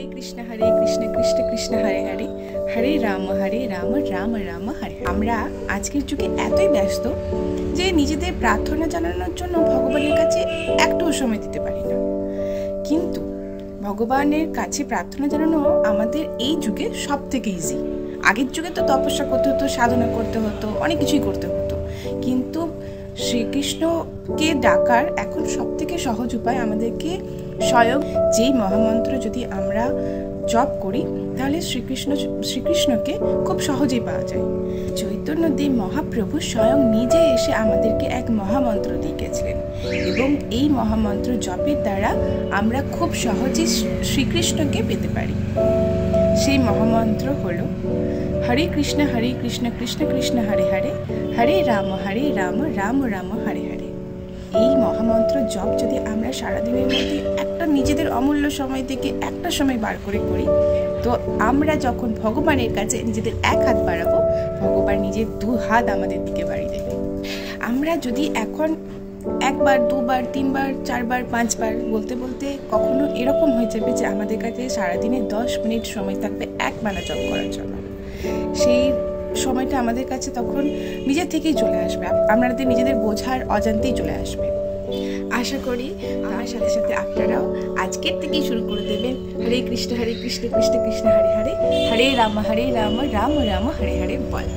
হরে কৃষ্ণ কৃষ্ণ কৃষ্ণ হরে হরে, হরে রাম রাম রাম হরে। আমরা আজকের যুগে এতই ব্যস্ত যে নিজেদের প্রার্থনা জানানোর জন্য ভগবানের কাছে একটুও সময় দিতে পারি না। কিন্তু ভগবানের কাছে প্রার্থনা জানানো আমাদের এই যুগে সব থেকে ইজি। আগের যুগে তো তপস্যা করতে হতো, সাধনা করতে হতো, অনেক কিছুই করতে হতো, কিন্তু শ্রীকৃষ্ণকে ডাকার এখন সব থেকে সহজ উপায় আমাদেরকে স্বয়ং যেই মহামন্ত্র যদি আমরা জপ করি তাহলে শ্রীকৃষ্ণকে খুব সহজেই পাওয়া যায়। চৈতন্যদেব মহাপ্রভু স্বয়ং নিজে এসে আমাদেরকে এক মহামন্ত্র দিয়ে গেছিলেন এবং এই মহামন্ত্র জপের দ্বারা আমরা খুব সহজেই শ্রীকৃষ্ণকে পেতে পারি। সেই মহামন্ত্র হলো হরে কৃষ্ণ কৃষ্ণ কৃষ্ণ হরে হরে, হরে রাম রাম রাম হরে হরে। এই মহামন্ত্র জপ যদি আমরা সারাদিনের মধ্যে একটা নিজেদের অমূল্য সময় থেকে একটা সময় বার করে করি, তো আমরা যখন ভগবানের কাছে নিজেদের এক হাত বাড়াবো, ভগবান নিজের দু হাত আমাদের দিকে বাড়িয়ে দেবে। আমরা যদি এখন একবার, দুবার, তিনবার, চারবার, পাঁচবার বলতে বলতে কখনো এরকম হয়ে যাবে যে আমাদের কাছে সারাদিনে 10 মিনিট সময় থাকবে এক মালা জপ করার জন্য, সেই সময়টা আমাদের কাছে তখন নিজের থেকেই চলে আসবে, আমাদের নিজেদের বোঝার অজান্তেই চলে আসবে। আশা করি আমার সাথে সাথে আপনারাও আজকের থেকেই শুরু করে দেবেন হরে কৃষ্ণ কৃষ্ণ কৃষ্ণ হরে হরে, হরে রাম রাম রাম হরে হরে বল।